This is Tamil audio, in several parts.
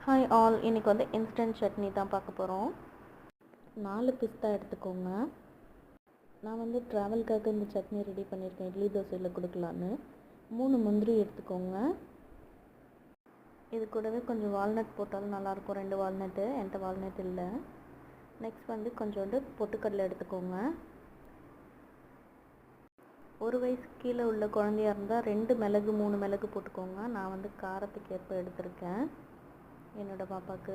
ஹாய் ஆல், இன்றைக்கி வந்து இன்ஸ்டன்ட் சட்னி தான் பார்க்க போகிறோம். 4 பிஸ்தா எடுத்துக்கோங்க. நான் வந்து ட்ராவல்காக இந்த சட்னி ரெடி பண்ணியிருக்கேன், இட்லி தோசையில் கொடுக்கலான்னு. 3 முந்திரி எடுத்துக்கோங்க. இது கூடவே கொஞ்சம் வால்நட் போட்டாலும் நல்லாயிருக்கும், 2 வால்நட்டு. என்கிட்ட வால்நட் இல்லை. நெக்ஸ்ட் வந்து கொஞ்சோண்டு பொட்டுக்கடலை எடுத்துக்கோங்க. 1 வயசு கீழே உள்ள குழந்தையா இருந்தால் 2 மிளகு 3 மிளகு போட்டுக்கோங்க. நான் வந்து காரத்துக்கு ஏற்ப எடுத்திருக்கேன் என்னோடய பாப்பாவுக்கு.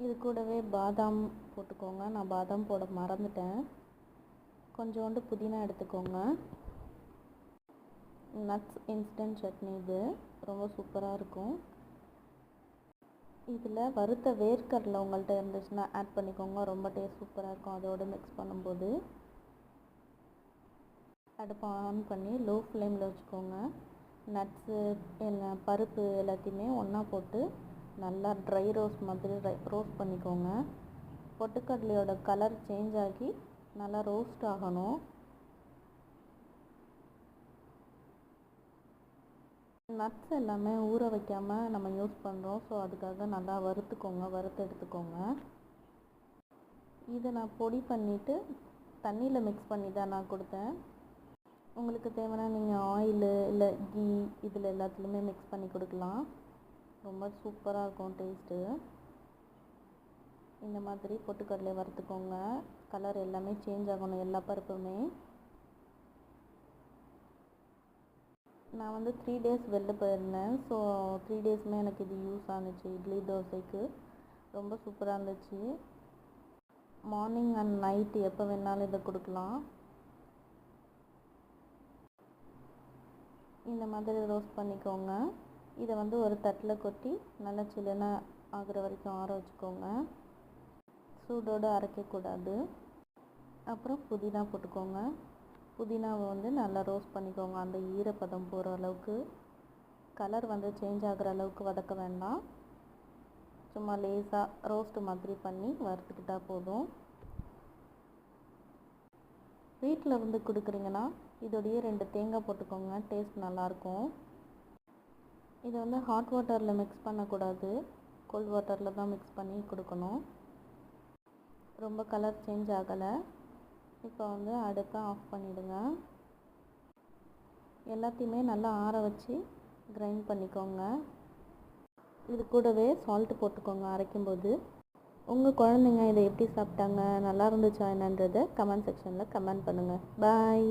இது கூடவே பாதாம் போட்டுக்கோங்க. நான் பாதாம் போட மறந்துட்டேன். கொஞ்சோண்டு புதினா எடுத்துக்கோங்க. நட்ஸ் இன்ஸ்டன்ட் சட்னி இது ரொம்ப சூப்பராக இருக்கும். இதில் வறுத்த வேர்க்கடலை உங்கள்கிட்ட இருந்துச்சுன்னா ஆட் பண்ணிக்கோங்க, ரொம்ப டேஸ்ட் சூப்பராக இருக்கும். அதோடு மிக்ஸ் பண்ணும்போது அடுப்பை ஆன் பண்ணி லோ ஃப்ளேமில் வச்சுக்கோங்க. நட்ஸு எல்லாம் பருப்பு எல்லாத்தையுமே ஒன்றா போட்டு நல்லா ட்ரை ரோஸ்ட் மாதிரி ரோஸ்ட் பண்ணிக்கோங்க. பொட்டுக்கடலையோட கலர் சேஞ்ச் ஆகி நல்லா ரோஸ்ட் ஆகணும். நட்ஸ் எல்லாமே ஊற வைக்காமல் நம்ம யூஸ் பண்ணுறோம், ஸோ அதுக்காக நல்லா வறுத்து எடுத்துக்கோங்க. இதை நான் பொடி பண்ணிவிட்டு தண்ணியில் மிக்ஸ் பண்ணி தான் நான் கொடுத்தேன். உங்களுக்கு தேவைன்னா நீங்கள் ஆயிலு இல்லை கீ இதில் எல்லாத்துலேயுமே மிக்ஸ் பண்ணி கொடுக்கலாம். ரொம்ப சூப்பராக இருக்கும் டேஸ்ட்டு. இந்த மாதிரி பொட்டுக்கடலை வறுத்துக்கோங்க. கலர் எல்லாமே சேஞ்ச் ஆகணும், எல்லா பருப்புமே. நான் வந்து 3 days வெளில போயிருந்தேன், ஸோ 3 daysமே எனக்கு இது யூஸ் ஆனுச்சு. இட்லி தோசைக்கு ரொம்ப சூப்பராக இருந்துச்சு. மார்னிங் அண்ட் நைட் எப்போ வேணாலும் இதை கொடுக்கலாம். இந்த மாதிரி ரோஸ்ட் பண்ணிக்கோங்க. இதை வந்து ஒரு தட்டில் கொட்டி நல்லா சில்லுன்னு ஆகிற வரைக்கும் ஆற வச்சுக்கோங்க. சூடோடு அரைக்கக்கூடாது. அப்புறம் புதினா போட்டுக்கோங்க. புதினாவை வந்து நல்லா ரோஸ்ட் பண்ணிக்கோங்க, அந்த ஈரப்பதம் போகிற அளவுக்கு. கலர் வந்து சேஞ்ச் ஆகிற அளவுக்கு வதக்க வேண்டாம், சும்மா லேசாக ரோஸ்ட்டு மாதிரி பண்ணி வறுத்துக்கிட்டால் போதும். வீட்டில் வந்து கொடுக்குறீங்கன்னா இதோடைய 2 தேங்காய் போட்டுக்கோங்க, டேஸ்ட் நல்லாயிருக்கும். இதை வந்து ஹாட் வாட்டரில் மிக்ஸ் பண்ணக்கூடாது, கோல்ட் வாட்டரில் தான் மிக்ஸ் பண்ணி கொடுக்கணும். ரொம்ப கலர் சேஞ்ச் ஆகலை. இப்போ வந்து அடுப்பை ஆஃப் பண்ணிவிடுங்க. எல்லாத்தையுமே நல்லா ஆற வச்சு கிரைண்ட் பண்ணிக்கோங்க. இது கூடவே சால்ட்டு போட்டுக்கோங்க அரைக்கும்போது. உங்கள் குழந்தைங்க இதை எப்படி சாப்பிட்டாங்க, நல்லா இருந்துச்சா என்னன்றதை கமெண்ட் செக்ஷனில் கமெண்ட் பண்ணுங்கள். பாய்.